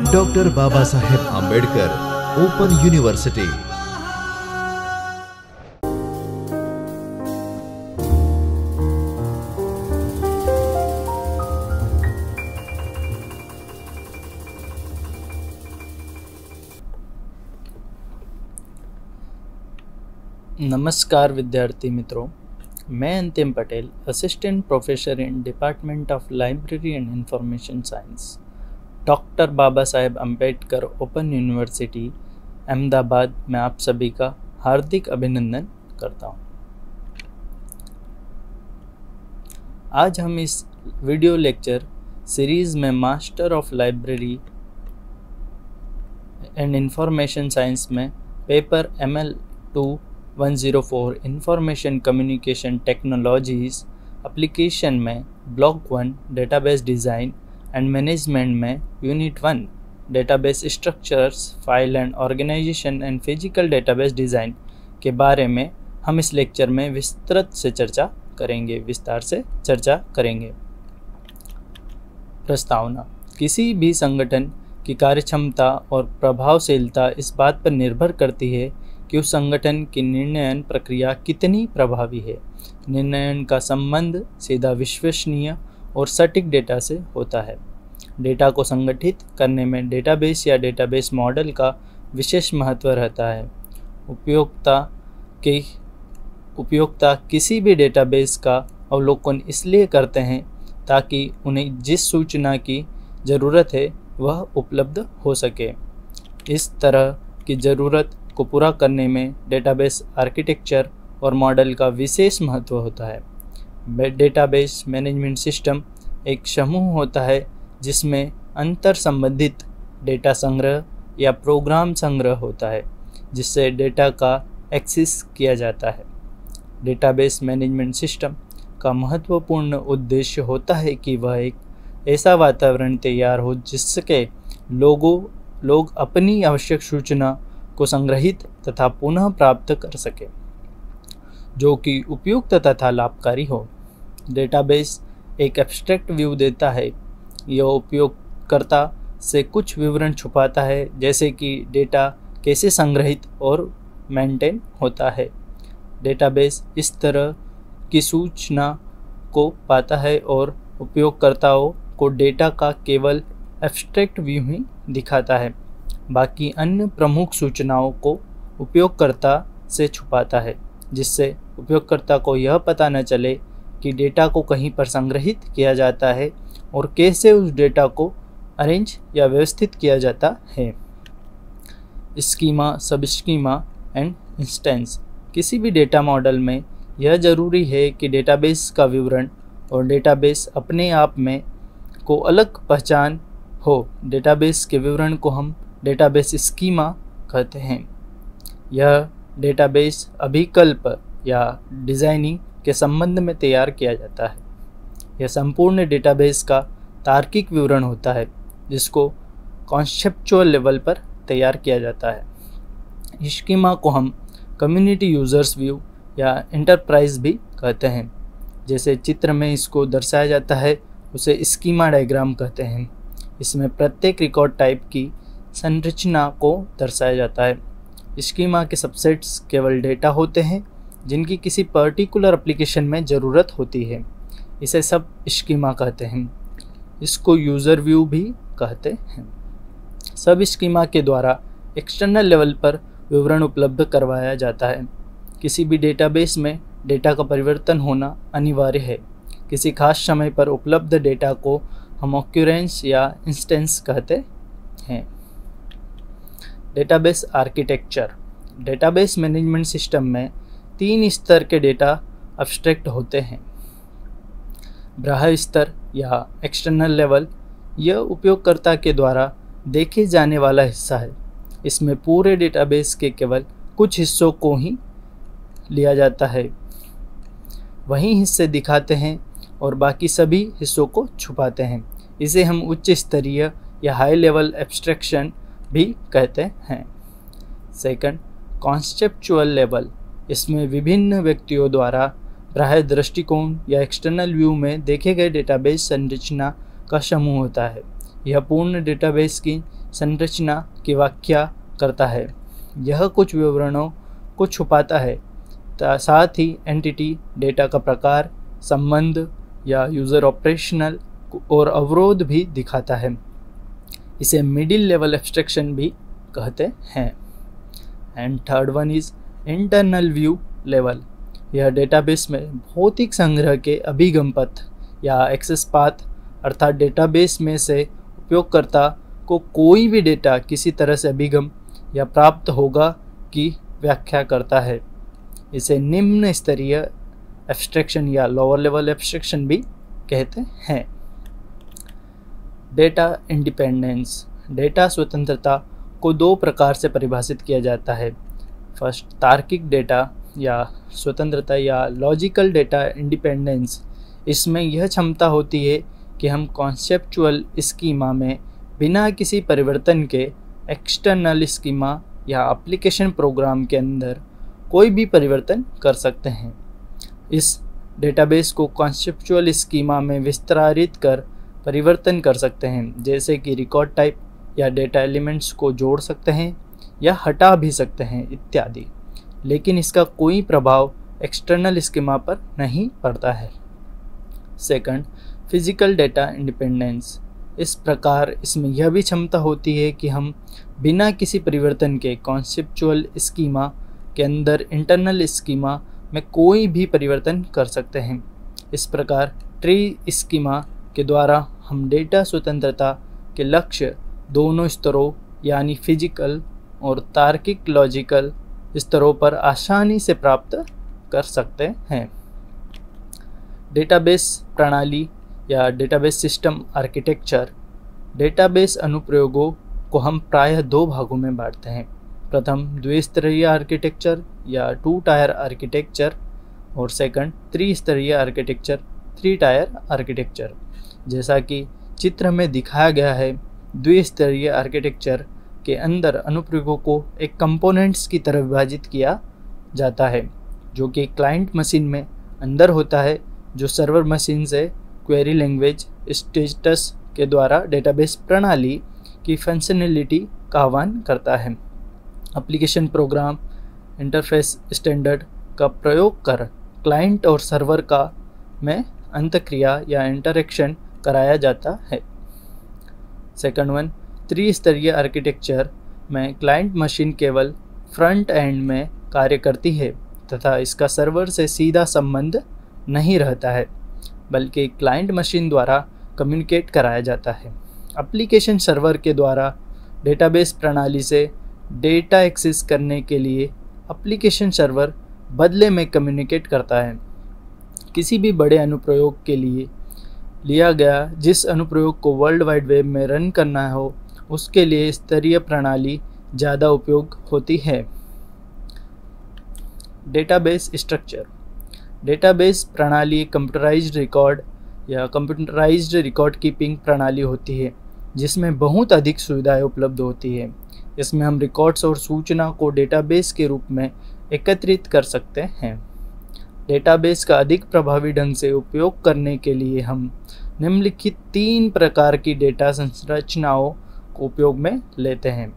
Doctor Baba Saheb Ambedkar open university. नमस्कार विद्यार्थी मित्रों, मैं Antim Patel, assistant professor in department of library and information science, doctor Baba Saheb Ambedkar open university Ahmedabad में आप सभी का हार्दिक अभिनंदन करता हूं। आज हम इस वीडियो लेक्चर सीरीज़ में master of library and information science में paper ML2-104 information communication technologies application में block 1 database design and management में unit 1 database structures, file and organisation and physical database design के बारे में हम इस लेक्चर में विस्तार से चर्चा करेंगे। प्रस्तावना: किसी भी संगठन की कार्यक्षमता और प्रभावशीलता इस बात पर निर्भर करती है कि उस संगठन की निर्णयन प्रक्रिया कितनी प्रभावी है। निर्णयन का संबंध सीधा विश्वसनीय और सटीक डेटा से होता है। डेटा को संगठित करने में डेटाबेस या डेटाबेस मॉडल का विशेष महत्व रहता है। उपयोक्ता किसी भी डेटाबेस का अवलोकन इसलिए करते हैं ताकि उन्हें जिस सूचना की ज़रूरत है वह उपलब्ध हो सके। इस तरह की ज़रूरत को पूरा करने में डेटाबेस आर्किटेक्चर और मॉडल का विशेष महत्व होता है। डेटाबेस मैनेजमेंट सिस्टम एक समूह होता है जिसमें अंतर संबंधित डेटा संग्रह या प्रोग्राम संग्रह होता है जिससे डेटा का एक्सेस किया जाता है। डेटाबेस मैनेजमेंट सिस्टम का महत्वपूर्ण उद्देश्य होता है कि वह एक ऐसा वातावरण तैयार हो जिसके लोग अपनी आवश्यक सूचना को संग्रहित तथा पुनः प्राप्त कर सके, जो कि उपयुक्त तथा लाभकारी हो। डेटाबेस एक एब्स्ट्रैक्ट व्यू देता है। यह उपयोगकर्ता से कुछ विवरण छुपाता है, जैसे कि डेटा कैसे संग्रहित और मेंटेन होता है। डेटाबेस इस तरह की सूचना को पाता है और उपयोगकर्ताओं को डेटा का केवल एब्स्ट्रैक्ट व्यू ही दिखाता है। बाकी अन्य प्रमुख सूचनाओं को उपयोगकर्ता से छुपाता है, जिससे उपयोगकर्ता को यह पता न चले कि डेटा को कहीं पर संग्रहित किया जाता है और कैसे उस डेटा को अरेंज या व्यवस्थित किया जाता है। स्कीमा, सब स्कीमा एंड इंस्टेंस: किसी भी डेटा मॉडल में यह जरूरी है कि डेटाबेस का विवरण और डेटाबेस अपने आप में को अलग पहचान हो। डेटाबेस के विवरण को हम डेटाबेस स्कीमा कहते हैं। यह डेटाबेस अभिकल्प या डिज़ाइनिंग के संबंध में तैयार किया जाता है। यह संपूर्ण डेटाबेस का तार्किक विवरण होता है जिसको कॉन्सेप्चुअल लेवल पर तैयार किया जाता है। स्कीमा को हम कम्युनिटी यूजर्स व्यू या एंटरप्राइज भी कहते हैं। जैसे चित्र में इसको दर्शाया जाता है उसे स्कीमा डायग्राम कहते हैं। इसमें प्रत्येक रिकॉर्ड टाइप की संरचना को दर्शाया जाता है। स्कीमा के सबसेट्स केवल डेटा होते हैं जिनकी किसी पर्टिकुलर एप्लीकेशन में ज़रूरत होती है। इसे सब स्कीमा कहते हैं। इसको यूज़र व्यू भी कहते हैं। सब स्कीमा के द्वारा एक्सटर्नल लेवल पर विवरण उपलब्ध करवाया जाता है। किसी भी डेटाबेस में डेटा का परिवर्तन होना अनिवार्य है। किसी खास समय पर उपलब्ध डेटा को हम ऑक्यूरेंस या इंस्टेंस कहते हैं। Database architecture: database management system में 3 स्तर के डेटा एब्स्ट्रैक्ट होते हैं। बाह्य स्तर या एक्सटर्नल लेवल यह उपयोगकर्ता के द्वारा देखे जाने वाला हिस्सा है। इसमें पूरे डेटाबेस के केवल कुछ हिस्सों को ही लिया जाता है, वही हिस्से दिखाते हैं और बाकी सभी हिस्सों को छुपाते हैं। इसे हम उच्च स्तरीय या हाई लेवल एब्स्ट्रैक्शन भी कहते हैं। सेकंड, कॉन्सेप्चुअल लेवल: इसमें विभिन्न व्यक्तियों द्वारा बाह्य दृष्टिकोण या एक्सटर्नल व्यू में देखे गए डेटाबेस संरचना का समूह होता है। यह पूर्ण डेटाबेस की संरचना की व्याख्या करता है। यह कुछ विवरणों को छुपाता है, साथ ही एंटिटी, डेटा का प्रकार, संबंध या यूज़र ऑपरेशनल और अवरोध भी दिखाता है। इसे मिडिल लेवल एब्स्ट्रैक्शन भी कहते हैं। And third one is internal view level. यह डेटाबेस में भौतिक संग्रह के अभिगम पथ या एक्सेस पाथ, अर्थात डेटाबेस में से उपयोगकर्ता को कोई भी डेटा किसी तरह से अभिगम या प्राप्त होगा की व्याख्या करता है। इसे निम्न स्तरीय एब्स्ट्रैक्शन या लोअर लेवल एब्स्ट्रैक्शन भी कहते हैं। Data independence. डेटा स्वतंत्रता को दो प्रकार से परिभाषित किया जाता है। फर्स्ट, तार्किक डेटा या स्वतंत्रता या लॉजिकल डेटा इंडिपेंडेंस। इसमें यह क्षमता होती है कि हम कॉन्सेप्चुअल स्कीमा में बिना किसी परिवर्तन के एक्सटर्नल स्कीमा या एप्लीकेशन प्रोग्राम के अंदर कोई भी परिवर्तन कर सकते हैं। इस डेटाबेस को कॉन्सेप्चुअल स्कीमा में विस्तारित कर परिवर्तन कर सकते हैं, जैसे कि रिकॉर्ड टाइप या डेटा एलिमेंट्स को जोड़ सकते हैं या हटा भी सकते हैं इत्यादि, लेकिन इसका कोई प्रभाव एक्सटर्नल स्कीमा पर नहीं पड़ता है। Second, physical data independence. इस प्रकार इसमें यह भी क्षमता होती है कि हम बिना किसी परिवर्तन के कॉन्सेप्चुअल स्कीमा के अंदर इंटरनल स्कीमा में कोई भी परिवर्तन कर सकते हैं। इस प्रकार ट्री स्कीमा के द्वारा हम डेटा स्वतंत्रता के लक्ष्य दोनों स्तरों यानी फिजिकल और तार्किक लॉजिकल स्तरों पर आसानी से प्राप्त कर सकते हैं। डेटाबेस प्रणाली या डेटाबेस सिस्टम आर्किटेक्चर। डेटाबेस अनुप्रयोगों को हम प्रायः दो भागों में बांटते हैं। प्रथम, द्विस्तरीय आर्किटेक्चर या 2 टायर आर्किटेक्चर, और सेकंड, त्रिस्तरीय आर्किटेक्चर, 3 टायर आर्किटेक्चर। जैसा कि चित्र में दिखाया गया है, द्विस्तरीय आर्किटेक्चर के अंदर अनुप्रयोगों को एक कंपोनेंट्स की तरह विभाजित किया जाता है, जो कि क्लाइंट मशीन में अंदर होता है, जो सर्वर मशीन से क्वेरी लैंग्वेज स्टेटस के द्वारा डेटाबेस प्रणाली की फंक्शनैलिटी का आह्वान करता है। एप्लीकेशन प्रोग्राम इंटरफेस स्टैंडर्ड का प्रयोग कर क्लाइंट और सर्वर का में अंतक्रिया या इंटरेक्शन कराया जाता है। सेकंड वन, त्रिस्तरीय आर्किटेक्चर में क्लाइंट मशीन केवल फ्रंट एंड में कार्य करती है तथा इसका सर्वर से सीधा संबंध नहीं रहता है, बल्कि क्लाइंट मशीन द्वारा कम्युनिकेट कराया जाता है। एप्लीकेशन सर्वर के द्वारा डेटाबेस प्रणाली से डेटा एक्सेस करने के लिए एप्लीकेशन सर्वर बदले में कम्युनिकेट करता है। किसी भी बड़े अनुप्रयोग के लिए लिया गया जिस अनुप्रयोग को वर्ल्ड वाइड वेब में रन करना हो, उसके लिए स्तरीय प्रणाली ज़्यादा उपयोग होती है। Database structure. डेटाबेस प्रणाली कंप्यूटराइज्ड रिकॉर्ड या कंप्यूटराइज्ड रिकॉर्ड कीपिंग प्रणाली होती है, जिसमें बहुत अधिक सुविधाएं उपलब्ध होती है। इसमें हम रिकॉर्ड्स और सूचना को डेटाबेस के रूप में एकत्रित कर सकते हैं। डेटाबेस का अधिक प्रभावी ढंग से उपयोग करने के लिए हम निम्नलिखित 3 प्रकार की डेटा संरचनाओं को उपयोग में लेते हैं,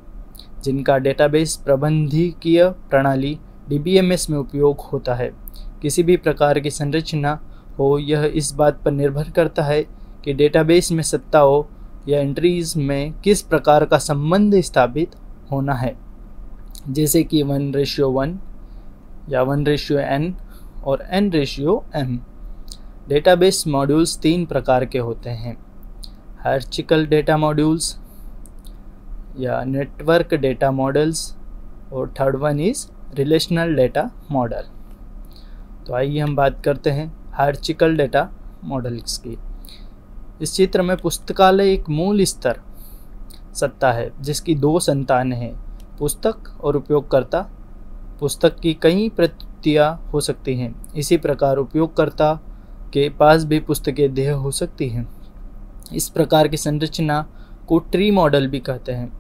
जिनका डेटाबेस प्रबंधकीय प्रणाली DBMS में उपयोग होता है। किसी भी प्रकार की संरचना हो, यह इस बात पर निर्भर करता है कि डेटाबेस में सत्ताओं या एंट्रीज में किस प्रकार का संबंध स्थापित होना है, जैसे कि 1:1 या 1:n और n:m। डेटाबेस मॉड्यूल्स 3 प्रकार के होते हैं: हायरार्चिकल डेटा मॉड्यूल्स या नेटवर्क डेटा मॉडल्स, और third one is relational data model. तो आइए हम बात करते हैं हायरार्चिकल डेटा मॉडल्स की। इस चित्र में पुस्तकालय एक मूल स्तर सत्ता है जिसकी 2 संतानें हैं, पुस्तक और उपयोगकर्ता। पुस्तक की कई प्रतियां हो सकती हैं। इसी प्रकार उपयोगकर्ता के पास भी पुस्तकें देह हो सकती हैं। इस प्रकार की संरचना को ट्री मॉडल भी कहते हैं।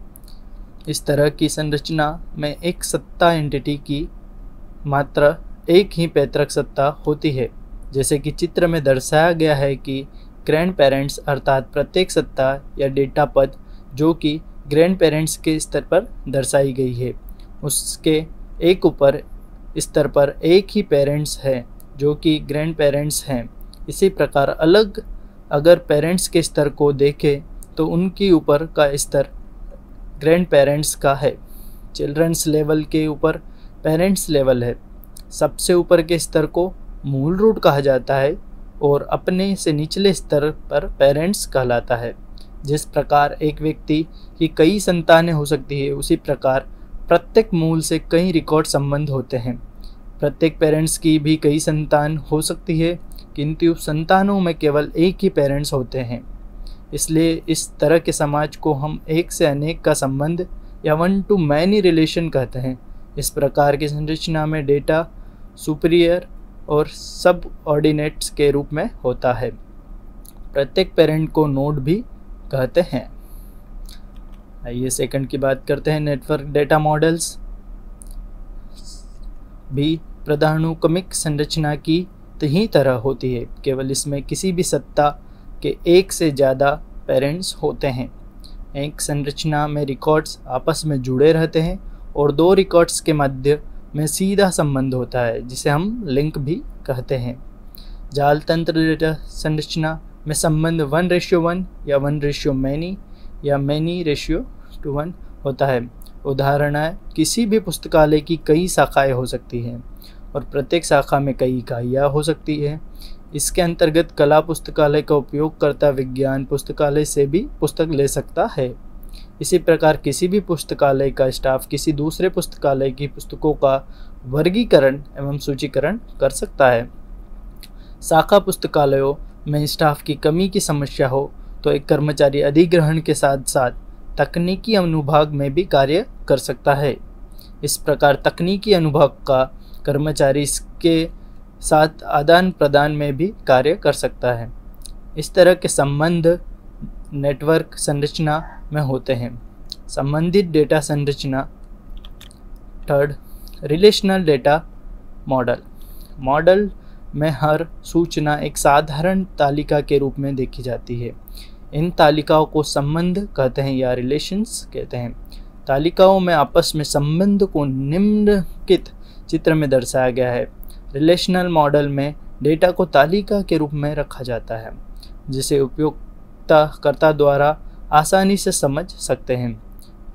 इस तरह की संरचना में एक सत्ता एंटिटी की मात्र एक ही पैतृक सत्ता होती है, जैसे कि चित्र में दर्शाया गया है कि ग्रैंड पेरेंट्स अर्थात प्रत्येक सत्ता या डेटा पद जो कि ग्रैंड पेरेंट्स के स्तर पर दर्शाई गई है। उसके एक ऊपर स्तर पर एक ही पेरेंट्स है जो कि ग्रैंड पेरेंट्स हैं। इसी प्रकार अलग अगर पेरेंट्स के स्तर को देखें तो उनके ऊपर का स्तर ग्रैंड पेरेंट्स का है। चिल्ड्रंस लेवल के ऊपर पेरेंट्स लेवल है। सबसे ऊपर के स्तर को मूल रूट कहा जाता है और अपने से निचले स्तर पर पेरेंट्स कहलाता है। जिस प्रकार एक व्यक्ति की कई संतानें हो सकती है, उसी प्रकार प्रत्येक मूल से कई रिकॉर्ड संबंध होते हैं। प्रत्येक पेरेंट्स की भी कई संतान हो सकती है, किंतु संतानों में केवल एक ही पेरेंट्स होते हैं। इसलिए इस तरह के समाज को हम एक से अनेक का संबंध या वन टू मैनी रिलेशन कहते हैं। इस प्रकार की संरचना में डेटा सुपीरियर और सब ऑर्डिनेट्स के रूप में होता है। प्रत्येक पेरेंट को नोड भी कहते हैं। आइए सेकंड की बात करते हैं। नेटवर्क डेटा मॉडल्स भी पदानुक्रमिक संरचना की ही तरह होती है, केवल इसमें किसी भी सत्ता के एक से ज़्यादा पेरेंट्स होते हैं। एक संरचना में रिकॉर्ड्स आपस में जुड़े रहते हैं और दो रिकॉर्ड्स के मध्य में सीधा संबंध होता है, जिसे हम लिंक भी कहते हैं। जाल तंत्र डेटा संरचना में संबंध 1:1 या 1:many या many:1 होता है। उदाहरण है, किसी भी पुस्तकालय की कई शाखाएं हो सकती हैं और प्रत्येक शाखा में कई इकाइयाँ हो सकती है। इसके अंतर्गत कला पुस्तकालय का उपयोगकर्ता विज्ञान पुस्तकालय से भी पुस्तक ले सकता है। इसी प्रकार किसी भी पुस्तकालय का स्टाफ किसी दूसरे पुस्तकालय की पुस्तकों का वर्गीकरण एवं सूचीकरण कर सकता है। शाखा पुस्तकालयों में स्टाफ की कमी की समस्या हो तो एक कर्मचारी अधिग्रहण के साथ साथ तकनीकी अनुभाग में भी कार्य कर सकता है। इस प्रकार तकनीकी अनुभाग का कर्मचारी इसके साथ आदान प्रदान में भी कार्य कर सकता है। इस तरह के संबंध नेटवर्क संरचना में होते हैं। संबंधित डेटा संरचना। Third, relational data model. Model में हर सूचना एक साधारण तालिका के रूप में देखी जाती है। इन तालिकाओं को संबंध कहते हैं या रिलेशंस कहते हैं। तालिकाओं में आपस में संबंध को निम्नलिखित चित्र में दर्शाया गया है। रिलेशनल मॉडल में डेटा को तालिका के रूप में रखा जाता है, जिसे उपयोगकर्ता द्वारा आसानी से समझ सकते हैं,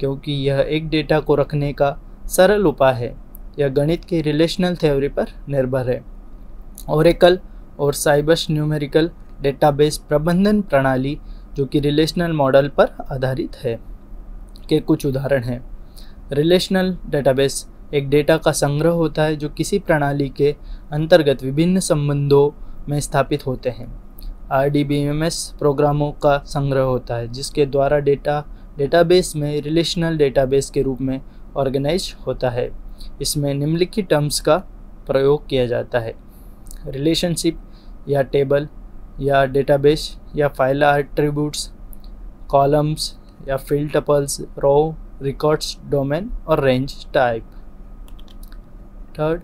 क्योंकि यह एक डेटा को रखने का सरल उपाय है। यह गणित के रिलेशनल थ्योरी पर निर्भर है। ओरेकल और साइबस न्यूमेरिकल डेटाबेस प्रबंधन प्रणाली, जो कि रिलेशनल मॉडल पर आधारित है, के कुछ उदाहरण हैं। रिलेशनल डेटाबेस एक डेटा का संग्रह होता है जो किसी प्रणाली के अंतर्गत विभिन्न संबंधों में स्थापित होते हैं। RDBMS प्रोग्रामों का संग्रह होता है जिसके द्वारा डेटा डेटाबेस में रिलेशनल डेटाबेस के रूप में ऑर्गेनाइज होता है। इसमें निम्नलिखित टर्म्स का प्रयोग किया जाता है। रिलेशनशिप या टेबल या डेटाबेस या फाइल एट्रीब्यूट्स, कॉलम्स या फील्ड टपल्स, रो, रिकॉर्ड्स, डोमेन और range type. Third,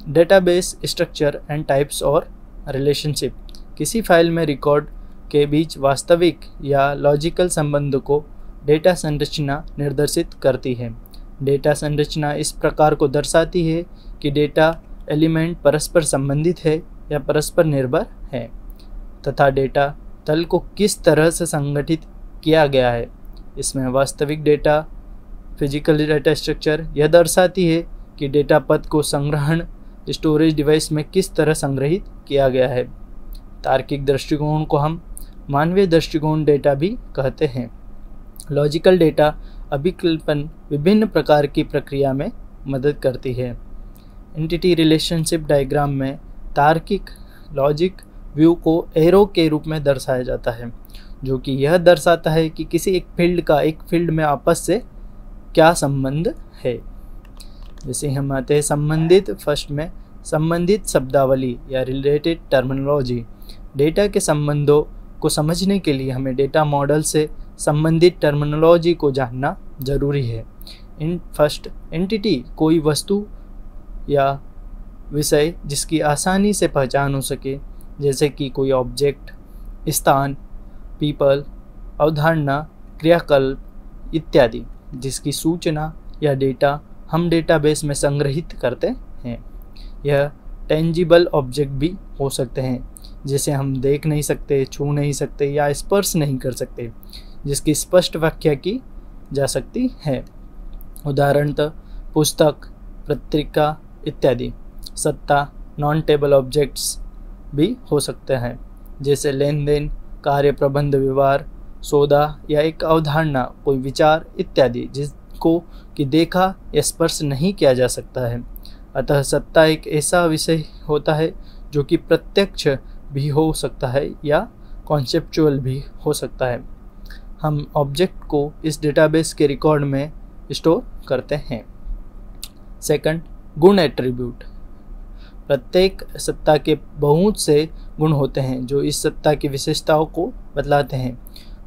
database structure and types और रिलेशनशिप। किसी फाइल में रिकॉर्ड के बीच वास्तविक या लॉजिकल संबंध को डेटा संरचना निर्देशित करती है। डेटा संरचना इस प्रकार को दर्शाती है कि डेटा एलिमेंट परस्पर संबंधित है या परस्पर निर्भर है तथा डेटा तल को किस तरह से संगठित किया गया है। इसमें वास्तविक डेटा फिजिकल डेटा स्ट्रक्चर यह दर्शाती है कि डेटा पथ को संग्रहण स्टोरेज डिवाइस में किस तरह संग्रहित किया गया है। तार्किक दृष्टिकोण को हम मानवीय दृष्टिकोण डेटा भी कहते हैं। लॉजिकल डेटा अभिकल्पन विभिन्न प्रकार की प्रक्रिया में मदद करती है। एंटिटी रिलेशनशिप डायग्राम में तार्किक लॉजिक व्यू को एरो के रूप में दर्शाया जाता है, जो कि यह दर्शाता है कि किसी एक फील्ड का एक फील्ड में आपस से क्या संबंध है। जैसे हम आते हैं संबंधित। फर्स्ट में संबंधित शब्दावली या रिलेटेड टर्मिनोलॉजी। डेटा के संबंधों को समझने के लिए हमें डेटा मॉडल से संबंधित टर्मिनोलॉजी को जानना जरूरी है। फर्स्ट, एंटिटी कोई वस्तु या विषय जिसकी आसानी से पहचान हो सके, जैसे कि कोई ऑब्जेक्ट, स्थान, पीपल, अवधारणा, क्रियाकल्प, इत्यादि, जिसकी सूचना या डेटा हम डेटाबेस में संग्रहित करते हैं। यह टेंजिबल ऑब्जेक्ट भी हो सकते हैं, जिसे हम देख नहीं सकते, छू नहीं सकते या स्पर्श नहीं कर सकते, जिसकी स्पष्ट व्याख्या की जा सकती है। उदाहरणतः पुस्तक, पत्रिका इत्यादि। सत्ता नॉन टेबल ऑब्जेक्ट्स भी हो सकते हैं, जैसे लेन देन, कार्य, प्रबंध, व्यवहार, सौदा या एक अवधारणा, कोई विचार इत्यादि, जिसको कि देखा या स्पर्श नहीं किया जा सकता है। अतः सत्ता एक ऐसा विषय होता है जो कि प्रत्यक्ष भी हो सकता है या कॉन्सेप्चुअल भी हो सकता है। हम ऑब्जेक्ट को इस डेटाबेस के रिकॉर्ड में स्टोर करते हैं। सेकंड, गुण एट्रीब्यूट। प्रत्येक सत्ता के बहुत से गुण होते हैं जो इस सत्ता की विशेषताओं को बतलाते हैं।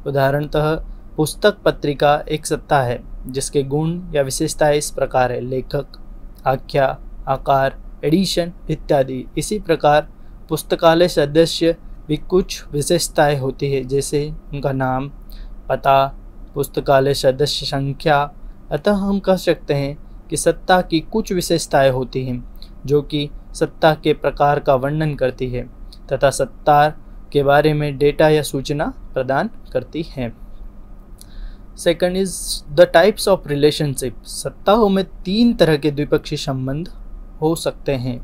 उदाहरणतः पुस्तक, पत्रिका एक सत्ता है जिसके गुण या विशेषताएं इस प्रकार है: लेखक, आख्या, आकार, एडिशन इत्यादि। इसी प्रकार पुस्तकालय सदस्य भी कुछ विशेषताएं होती है, जैसे उनका नाम, पता, पुस्तकालय सदस्य संख्या। अतः हम कह सकते हैं कि सत्ता की कुछ विशेषताएं होती हैं जो कि सत्ता के प्रकार का वर्णन करती है तथा सत्ता के बारे में डेटा या सूचना प्रदान करती है। Second is the types of relationship. सत्ताओं में 3 तरह के द्विपक्षीय संबंध हो सकते हैं।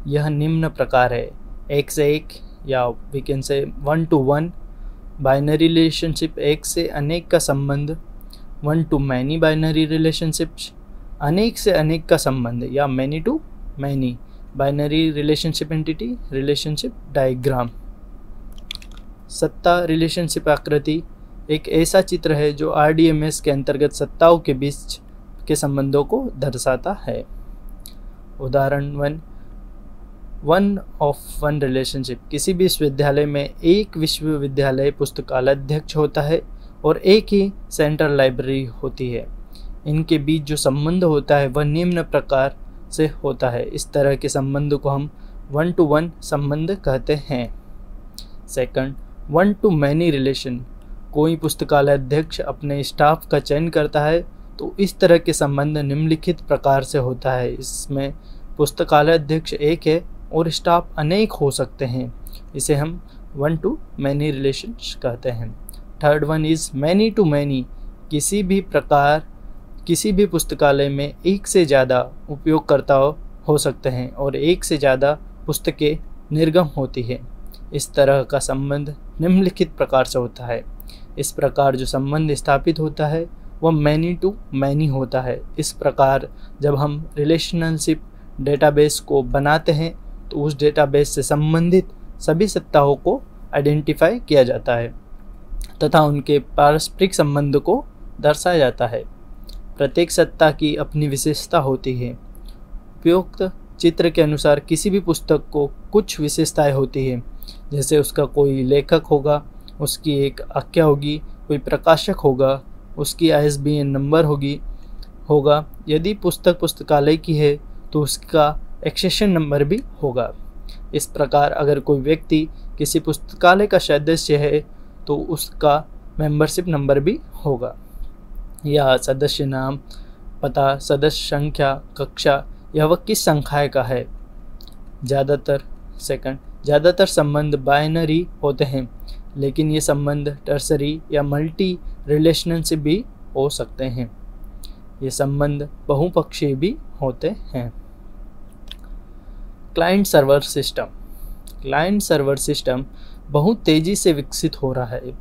यह निम्न प्रकार है: एक से एक या we can say 1 to 1 binary relationship, एक से अनेक का संबंध, 1 to many बाइनरी रिलेशनशिप्स, अनेक से अनेक का संबंध या many to many binary relationship entity relationship diagram. सत्ता रिलेशनशिप आकृति एक ऐसा चित्र है जो RDMS के अंतर्गत सत्ताओं के बीच के संबंधों को दर्शाता है। उदाहरण 1:1 रिलेशनशिप। किसी भी विश्वविद्यालय में एक विश्वविद्यालय पुस्तकालय अध्यक्ष होता है और एक ही सेंट्रल लाइब्रेरी होती है। इनके बीच जो संबंध होता है वह निम्न प्रकार से होता है। इस तरह के संबंध को हम 1 to 1 संबंध कहते हैं। Second, 1 to many relation. कोई पुस्तकालय अध्यक्ष अपने स्टाफ का चयन करता है तो इस तरह के संबंध निम्नलिखित प्रकार से होता है। इसमें पुस्तकालय अध्यक्ष एक है और स्टाफ अनेक हो सकते हैं। इसे हम 1 to many रिलेशन कहते हैं। Third one is many to many. किसी भी पुस्तकालय में एक से ज़्यादा उपयोगकर्ता हो सकते हैं और एक से ज़्यादा पुस्तकें निर्गम होती है। इस तरह का संबंध निम्नलिखित प्रकार से होता है। इस प्रकार जो संबंध स्थापित होता है वह मैनी टू मैनी होता है। इस प्रकार जब हम रिलेशनशिप डेटाबेस को बनाते हैं तो उस डेटाबेस से संबंधित सभी सत्ताओं को आइडेंटिफाई किया जाता है तथा उनके पारस्परिक संबंध को दर्शाया जाता है। प्रत्येक सत्ता की अपनी विशेषता होती है। उपयुक्त चित्र के अनुसार किसी भी पुस्तक को कुछ विशेषताएं होती है, जैसे उसका कोई लेखक होगा, उसकी एक आख्या होगी, कोई प्रकाशक होगा, उसकी ISBN नंबर होगा। यदि पुस्तक पुस्तकालय की है तो उसका एक्सेशन नंबर भी होगा। इस प्रकार अगर कोई व्यक्ति किसी पुस्तकालय का सदस्य है तो उसका मेंबरशिप नंबर भी होगा, या सदस्य नाम, पता, सदस्य संख्या, कक्षा, यह वह किस संख्या का है। ज़्यादातर संबंध बाइनरी होते हैं, लेकिन ये संबंध टर्सरी या मल्टी रिलेशनशिप भी हो सकते हैं। ये संबंध बहुपक्षीय भी होते हैं। क्लाइंट सर्वर सिस्टम बहुत तेज़ी से विकसित हो रहा है।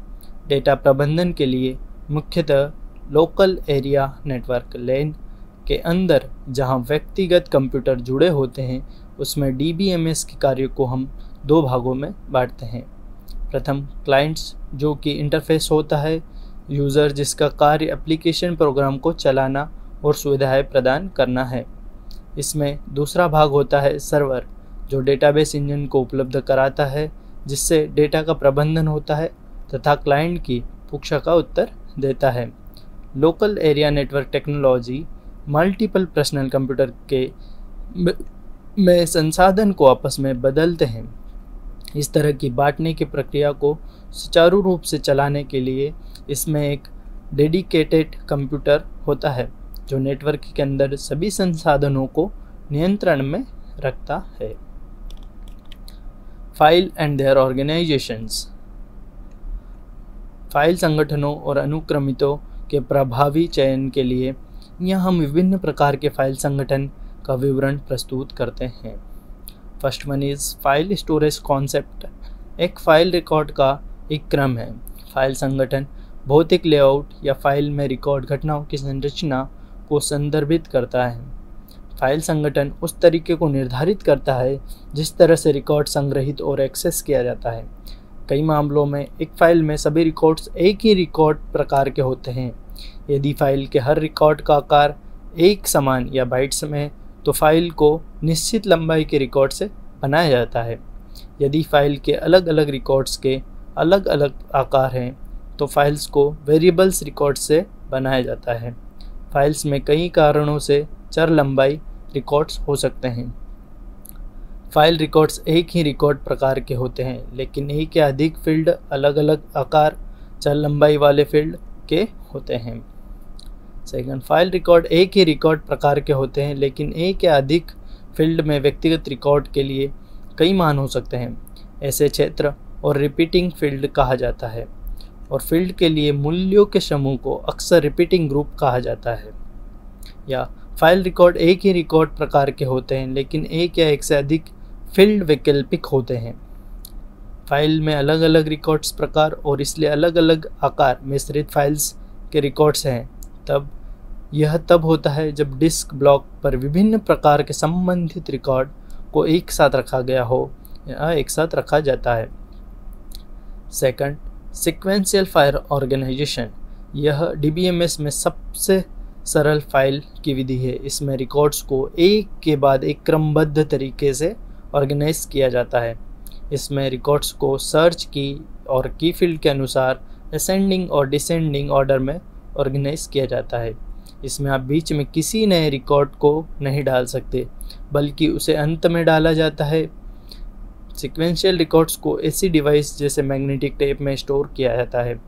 डेटा प्रबंधन के लिए मुख्यतः लोकल एरिया नेटवर्क LAN के अंदर जहां व्यक्तिगत कंप्यूटर जुड़े होते हैं उसमें DBMS के कार्य को हम 2 भागों में बांटते हैं। प्रथम, क्लाइंट्स जो कि इंटरफेस होता है, यूज़र जिसका कार्य एप्लीकेशन प्रोग्राम को चलाना और सुविधाएं प्रदान करना है। इसमें दूसरा भाग होता है सर्वर, जो डेटाबेस इंजन को उपलब्ध कराता है जिससे डेटा का प्रबंधन होता है तथा क्लाइंट की पूछा का उत्तर देता है। Local area network technology multiple personal computer में संसाधन को आपस में बदलते हैं। इस तरह की बांटने की प्रक्रिया को सुचारू रूप से चलाने के लिए इसमें एक डेडिकेटेड कंप्यूटर होता है जो नेटवर्क के अंदर सभी संसाधनों को नियंत्रण में रखता है। File and their organisations. File संगठनों और अनुक्रमितों के प्रभावी चयन के लिए यहाँ हम विभिन्न प्रकार के फाइल संगठन का विवरण प्रस्तुत करते हैं। First one is file storage concept. एक फाइल रिकॉर्ड का एक क्रम है। फाइल संगठन भौतिक लेआउट या फाइल में रिकॉर्ड घटनाओं की संरचना को संदर्भित करता है। फाइल संगठन उस तरीके को निर्धारित करता है जिस तरह से रिकॉर्ड संग्रहित और एक्सेस किया जाता है। कई मामलों में एक फाइल में सभी रिकॉर्ड्स एक ही रिकॉर्ड प्रकार के होते हैं। यदि फाइल के हर रिकॉर्ड का आकार एक समान या बाइट्स में, तो फाइल को निश्चित लंबाई के रिकॉर्ड से बनाया जाता है। यदि फाइल के अलग अलग रिकॉर्ड्स के अलग अलग आकार हैं, तो फाइल्स को वेरिएबल्स रिकॉर्ड से बनाया जाता है। फाइल्स में कई कारणों से चर लंबाई रिकॉर्ड्स हो सकते हैं। फाइल रिकॉर्ड्स एक ही रिकॉर्ड प्रकार के होते हैं, लेकिन एक या अधिक फील्ड अलग अलग आकार चर लंबाई वाले फील्ड के होते हैं। सेकंड, फाइल रिकॉर्ड एक ही रिकॉर्ड प्रकार के होते हैं, लेकिन एक या अधिक फील्ड में व्यक्तिगत रिकॉर्ड के लिए कई मान हो सकते हैं। ऐसे क्षेत्र और रिपीटिंग फील्ड कहा जाता है, और फील्ड के लिए मूल्यों के समूह को अक्सर रिपीटिंग ग्रुप कहा जाता है। या फाइल रिकॉर्ड एक ही रिकॉर्ड प्रकार के होते हैं, लेकिन एक या एक से अधिक फील्ड वैकल्पिक होते हैं। फाइल में अलग अलग रिकॉर्ड्स प्रकार और इसलिए अलग अलग आकार मिश्रित फाइल्स के रिकॉर्ड्स हैं। तब होता है जब डिस्क ब्लॉक पर विभिन्न प्रकार के संबंधित रिकॉर्ड को एक साथ रखा गया हो या एक साथ रखा जाता है। Second, sequential file organisation. यह DBMS में सबसे सरल फाइल की विधि है। इसमें रिकॉर्ड्स को एक के बाद एक क्रमबद्ध तरीके से ऑर्गेनाइज किया जाता है। इसमें रिकॉर्ड्स को सर्च की और की फील्ड के अनुसार असेंडिंग और डिसेंडिंग ऑर्डर में ऑर्गेनाइज किया जाता है। इसमें आप बीच में किसी नए रिकॉर्ड को नहीं डाल सकते, बल्कि उसे अंत में डाला जाता है। सीक्वेंशियल रिकॉर्ड्स को ऐसी डिवाइस जैसे मैग्नेटिक टेप में स्टोर किया जाता है,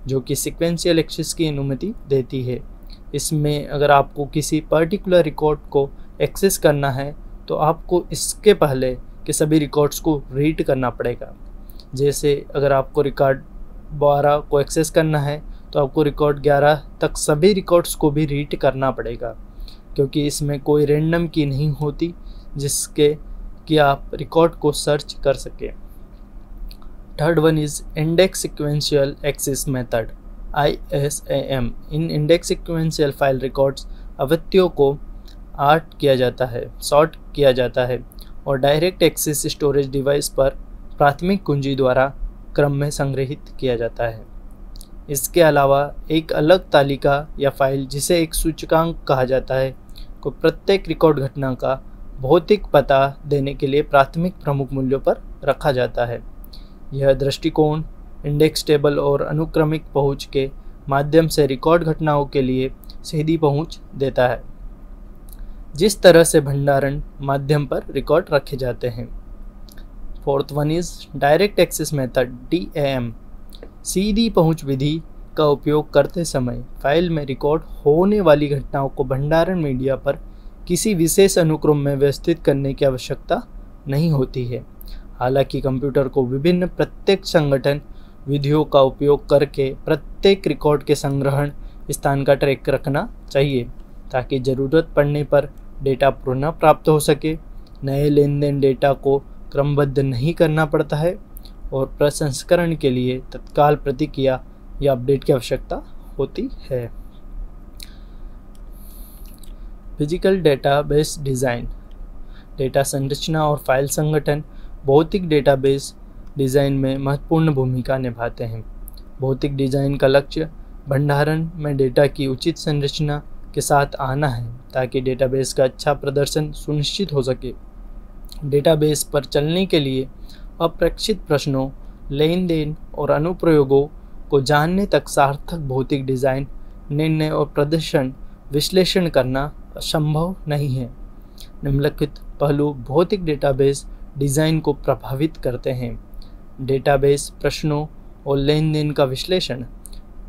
जो कि सीक्वेंशियल एक्सेस की अनुमति देती है। इसमें अगर आपको किसी पर्टिकुलर रिकॉर्ड को एक्सेस करना है, तो आपको इसके पहले के सभी रिकॉर्ड्स को रीड करना पड़ेगा। जैसे अगर आपको रिकॉर्ड 12 को एक्सेस करना है, तो आपको रिकॉर्ड 11 तक सभी रिकॉर्ड्स को भी रीड करना पड़ेगा, क्योंकि इसमें कोई रैंडम की नहीं होती जिसके कि आप रिकॉर्ड को सर्च कर सकें। Third one is index sequential access method, ISAM। इन इंडेक्स सीक्वेंशियल फाइल रिकॉर्ड्स अवधियों को सॉर्ट किया जाता है और डायरेक्ट एक्सेस स्टोरेज डिवाइस पर प्राथमिक कुंजी द्वारा क्रम में संग्रहित किया जाता है। इसके अलावा एक अलग तालिका या फाइल, जिसे एक सूचकांक कहा जाता है, को प्रत्येक रिकॉर्ड घटना का भौतिक पता देने के लिए प्राथमिक प्रमुख मूल्यों पर रखा जाता है। यह दृष्टिकोण इंडेक्स टेबल और अनुक्रमिक पहुंच के माध्यम से रिकॉर्ड घटनाओं के लिए सीधी पहुंच देता है, जिस तरह से भंडारण माध्यम पर रिकॉर्ड रखे जाते हैं। Fourth one is direct access method, DAM। सीधी पहुंच विधि का उपयोग करते समय फाइल में रिकॉर्ड होने वाली घटनाओं को भंडारण मीडिया पर किसी विशेष अनुक्रम में व्यवस्थित करने की आवश्यकता नहीं होती है। हालांकि कंप्यूटर को विभिन्न प्रत्यक्ष संगठन विधियों का उपयोग करके प्रत्येक रिकॉर्ड के संग्रहण स्थान का ट्रैक रखना चाहिए, ताकि ज़रूरत पड़ने पर डेटा पुनः प्राप्त हो सके। नए लेन देन डेटा को क्रमबद्ध नहीं करना पड़ता है और प्रसंस्करण के लिए तत्काल प्रतिक्रिया या अपडेट की आवश्यकता होती है। फिजिकल डेटाबेस डिज़ाइन, डेटा संरचना और फाइल संगठन भौतिक डेटाबेस डिज़ाइन में महत्वपूर्ण भूमिका निभाते हैं। भौतिक डिज़ाइन का लक्ष्य भंडारण में डेटा की उचित संरचना के साथ आना है, ताकि डेटाबेस का अच्छा प्रदर्शन सुनिश्चित हो सके। डेटाबेस पर चलने के लिए अपेक्षित प्रश्नों, लेन देन और अनुप्रयोगों को जानने तक सार्थक भौतिक डिज़ाइन निर्णय और प्रदर्शन विश्लेषण करना संभव नहीं है। निम्नलिखित पहलू भौतिक डेटाबेस डिज़ाइन को प्रभावित करते हैं। डेटाबेस प्रश्नों और लेन देन का विश्लेषण।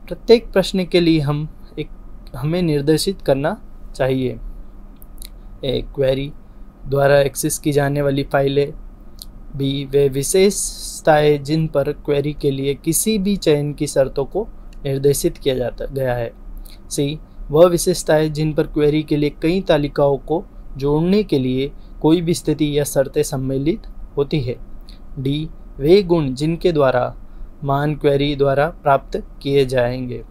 प्रत्येक प्रश्न के लिए हमें निर्देशित करना चाहिए। ए, क्वेरी द्वारा एक्सेस की जाने वाली फाइलें। बी, वे विशेषताएं जिन पर क्वेरी के लिए किसी भी चयन की शर्तों को निर्देशित किया गया है। सी, वह विशेषताएं जिन पर क्वेरी के लिए कई तालिकाओं को जोड़ने के लिए कोई भी स्थिति या शर्तें सम्मिलित होती है। डी, वे गुण जिनके द्वारा मान क्वेरी द्वारा प्राप्त किए जाएंगे।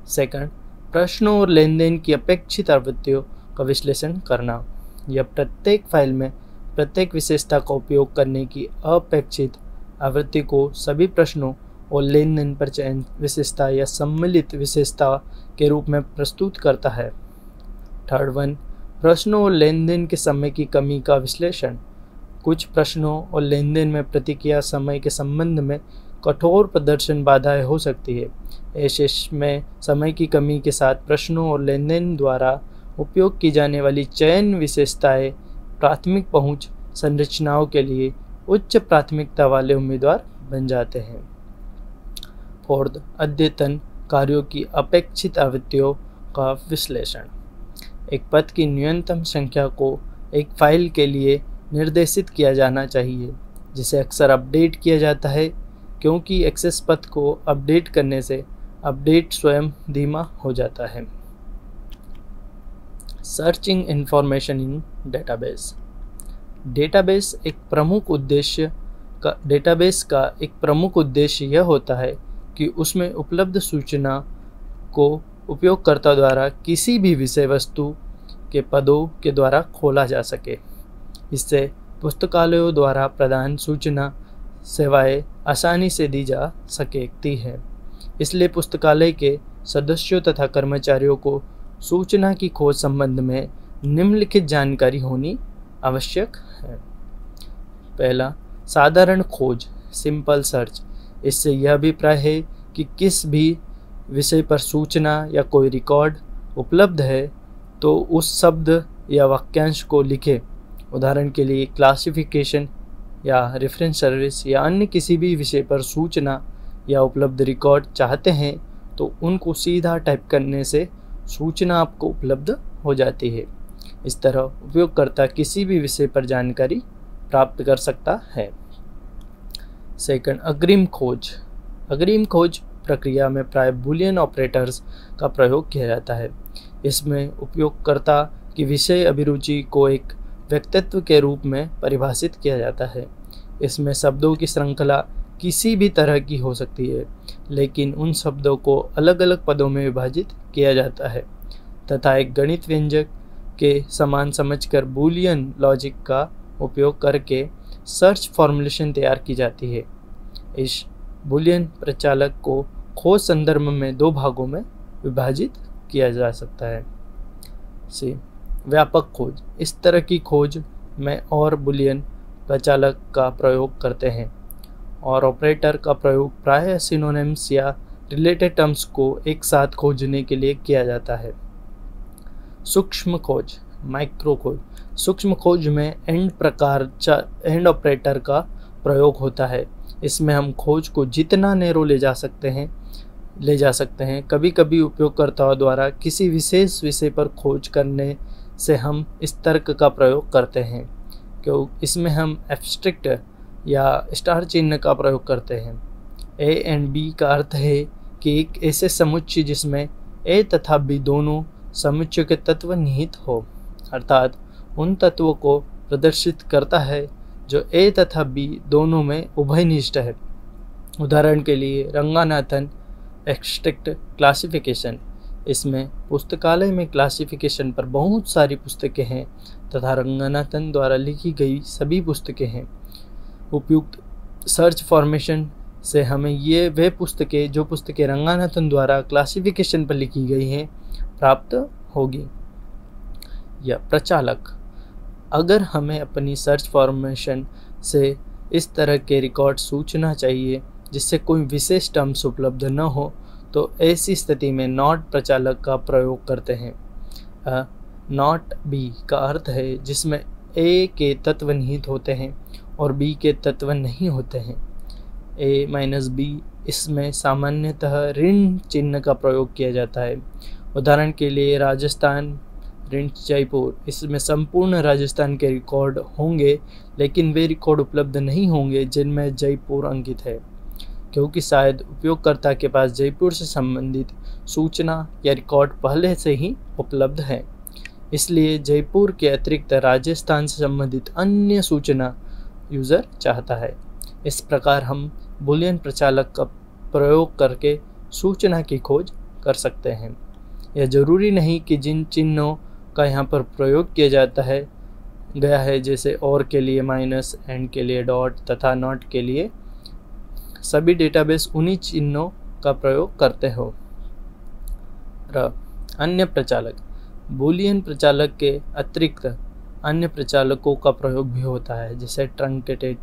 सेकंड, प्रश्नों और लेन देन की अपेक्षित आवृत्तियों का विश्लेषण करना। यह प्रत्येक फाइल में प्रत्येक विशेषता का उपयोग करने की अपेक्षित आवृत्ति को सभी प्रश्नों और लेन देन पर चयन विशेषता या सम्मिलित विशेषता के रूप में प्रस्तुत करता है। थर्ड वन, प्रश्नों और लेन देन के समय की कमी का विश्लेषण। कुछ प्रश्नों और लेन देन में प्रतिक्रिया समय के संबंध में कठोर प्रदर्शन बाधाएं हो सकती है। ऐसे में समय की कमी के साथ प्रश्नों और लेन देन द्वारा उपयोग की जाने वाली चयन विशेषताएं प्राथमिक पहुंच संरचनाओं के लिए उच्च प्राथमिकता वाले उम्मीदवार बन जाते हैं। फोर्थ, अद्यतन कार्यों की अपेक्षित आवृत्तियों का विश्लेषण। एक पथ की न्यूनतम संख्या को एक फाइल के लिए निर्देशित किया जाना चाहिए, जिसे अक्सर अपडेट किया जाता है, क्योंकि एक्सेस पथ को अपडेट करने से अपडेट स्वयं धीमा हो जाता है। Searching information in database. Database का एक प्रमुख उद्देश्य यह होता है कि उसमें उपलब्ध सूचना को उपयोगकर्ता द्वारा किसी भी विषय वस्तु के पदों के द्वारा खोला जा सके। इससे पुस्तकालयों द्वारा प्रदान सूचना सेवाएं आसानी से दी जा सकती है। इसलिए पुस्तकालय के सदस्यों तथा कर्मचारियों को सूचना की खोज संबंध में निम्नलिखित जानकारी होनी आवश्यक है। पहला, साधारण खोज, सिंपल सर्च। इससे यह अभिप्राय है कि किस भी विषय पर सूचना या कोई रिकॉर्ड उपलब्ध है तो उस शब्द या वाक्यांश को लिखें। उदाहरण के लिए क्लासिफिकेशन या रेफरेंस सर्विस या अन्य किसी भी विषय पर सूचना या उपलब्ध रिकॉर्ड चाहते हैं तो उनको सीधा टाइप करने से सूचना आपको उपलब्ध हो जाती है। इस तरह उपयोगकर्ता किसी भी विषय पर जानकारी प्राप्त कर सकता है। सेकंड, अग्रिम खोज। अग्रिम खोज प्रक्रिया में प्राय बूलियन ऑपरेटर्स का प्रयोग किया जाता है। इसमें उपयोगकर्ता की विषय अभिरुचि को एक व्यक्तित्व के रूप में परिभाषित किया जाता है। इसमें शब्दों की श्रृंखला किसी भी तरह की हो सकती है, लेकिन उन शब्दों को अलग अलग पदों में विभाजित किया जाता है तथा एक गणित व्यंजक के समान समझकर बूलियन लॉजिक का उपयोग करके सर्च फॉर्मूलेशन तैयार की जाती है। इस बूलियन प्रचालक को खोज संदर्भ में दो भागों में विभाजित किया जा सकता है। सी, व्यापक खोज। इस तरह की खोज में और बूलियन प्रचालक का प्रयोग करते हैं और ऑपरेटर का प्रयोग प्रायः सिनोनिम्स या रिलेटेड टर्म्स को एक साथ खोजने के लिए किया जाता है। सूक्ष्म खोज, माइक्रो खोज। सूक्ष्म खोज में एंड ऑपरेटर का प्रयोग होता है। इसमें हम खोज को जितना नैरो ले जा सकते हैं। कभी कभी उपयोगकर्ताओं द्वारा किसी विशेष विषय पर खोज करने से हम इस तर्क का प्रयोग करते हैं, क्यों इसमें हम एब्स्ट्रैक्ट या स्टार चिन्ह का प्रयोग करते हैं। ए एंड बी का अर्थ है कि एक ऐसे समुच्चय जिसमें ए तथा बी दोनों समुच्चय के तत्व निहित हो, अर्थात उन तत्वों को प्रदर्शित करता है जो ए तथा बी दोनों में उभयनिष्ठ है। उदाहरण के लिए रंगानाथन एब्स्ट्रैक्ट क्लासिफिकेशन। इसमें पुस्तकालय में क्लासिफिकेशन पर बहुत सारी पुस्तकें हैं तथा रंगानाथन द्वारा लिखी गई सभी पुस्तकें हैं। उपयुक्त सर्च फॉर्मेशन से हमें वे पुस्तकें जो पुस्तकें रंगानाथन द्वारा क्लासिफिकेशन पर लिखी गई हैं प्राप्त होगी। या प्रचालक। अगर हमें अपनी सर्च फॉर्मेशन से इस तरह के रिकॉर्ड सूचना चाहिए जिससे कोई विशेष टर्म्स उपलब्ध न हो तो ऐसी स्थिति में नॉट प्रचालक का प्रयोग करते हैं। नॉट बी का अर्थ है जिसमें ए के तत्व निहित होते हैं और बी के तत्व नहीं होते हैं। ए माइनस बी इसमें सामान्यतः ऋण चिन्ह का प्रयोग किया जाता है। उदाहरण के लिए राजस्थान ऋण जयपुर, इसमें संपूर्ण राजस्थान के रिकॉर्ड होंगे, लेकिन वे रिकॉर्ड उपलब्ध नहीं होंगे जिनमें जयपुर अंकित है, क्योंकि शायद उपयोगकर्ता के पास जयपुर से संबंधित सूचना या रिकॉर्ड पहले से ही उपलब्ध है। इसलिए जयपुर के अतिरिक्त राजस्थान से संबंधित अन्य सूचना यूज़र चाहता है। इस प्रकार हम बूलियन प्रचालक का प्रयोग करके सूचना की खोज कर सकते हैं। यह जरूरी नहीं कि जिन चिन्हों का यहाँ पर प्रयोग किया जाता है गया है, जैसे और के लिए माइनस, एंड के लिए डॉट तथा नॉट के लिए, सभी डेटाबेस उन्हीं चिन्हों का प्रयोग करते हो। अन्य प्रचालक, बूलियन प्रचालक के अतिरिक्त अन्य प्रचालकों का प्रयोग भी होता है, जैसे ट्रंकेटेड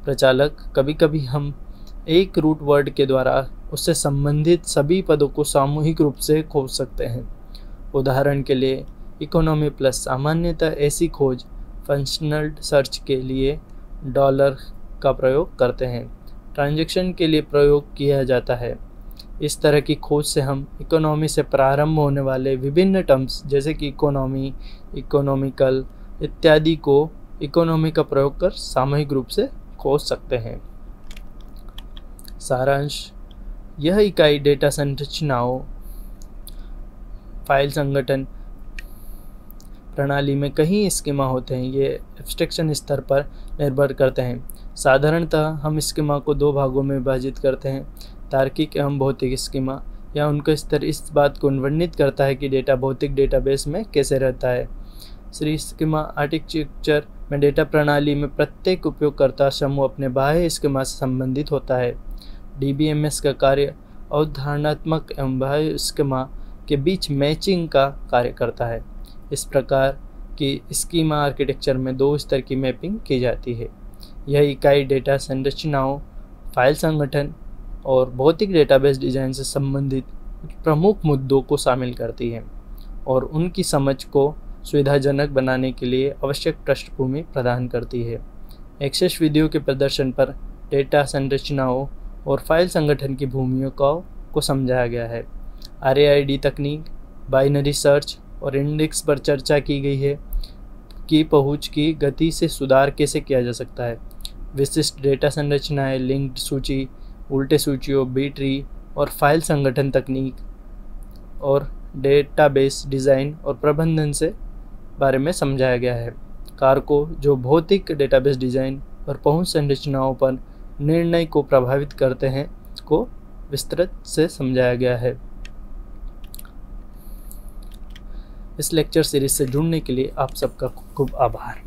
प्रचालक। कभी कभी हम एक रूट वर्ड के द्वारा उससे संबंधित सभी पदों को सामूहिक रूप से खोज सकते हैं। उदाहरण के लिए इकोनॉमी प्लस, सामान्यतः ऐसी खोज फंक्शनल सर्च के लिए डॉलर का प्रयोग करते हैं, ट्रांजैक्शन के लिए प्रयोग किया जाता है। इस तरह की खोज से हम इकोनॉमी से प्रारंभ होने वाले विभिन्न टर्म्स जैसे कि इकोनॉमी, इकोनॉमिकल इत्यादि को इकोनॉमी का प्रयोग कर सामूहिक रूप से खोज सकते हैं। सारांश, यह इकाई डेटा संरचनाओं, फाइल संगठन प्रणाली में कई स्कीमा होते हैं। ये एब्स्ट्रैक्शन स्तर पर निर्भर करते हैं। साधारणतः हम स्कीमा को दो भागों में विभाजित करते हैं, तार्किक एवं भौतिक स्कीमा। या उनका स्तर इस बात को वर्णित करता है कि डेटा भौतिक डेटाबेस में कैसे रहता है। श्री स्कीमा आर्किटेक्चर में डेटा प्रणाली में प्रत्येक उपयोगकर्ता समूह अपने बाह्य स्कीमा से संबंधित होता है। डीबीएमएस का कार्य अवधारणात्मक एवं बाह्य स्कीमा के बीच मैचिंग का कार्य करता है। इस प्रकार की स्कीमा आर्किटेक्चर में दो स्तर की मैपिंग की जाती है। यह इकाई डेटा संरचनाओं, फाइल संगठन और भौतिक डेटाबेस डिजाइन से संबंधित प्रमुख मुद्दों को शामिल करती है और उनकी समझ को सुविधाजनक बनाने के लिए आवश्यक पृष्ठभूमि प्रदान करती है। एक्सेस वीडियो के प्रदर्शन पर डेटा संरचनाओं और फाइल संगठन की भूमिकाओं को समझाया गया है। RAID तकनीक, बाइनरी सर्च और इंडेक्स पर चर्चा की गई है कि पहुंच की गति से सुधार कैसे किया जा सकता है। विशिष्ट डेटा संरचनाएं, लिंक्ड सूची, उल्टे सूचियों, बी ट्री और फाइल संगठन तकनीक और डेटाबेस डिज़ाइन और प्रबंधन से बारे में समझाया गया है। कारकों जो भौतिक डेटाबेस डिज़ाइन और पहुंच संरचनाओं पर निर्णय को प्रभावित करते हैं को विस्तृत से समझाया गया है। इस लेक्चर सीरीज से जुड़ने के लिए आप सबका खूब आभार।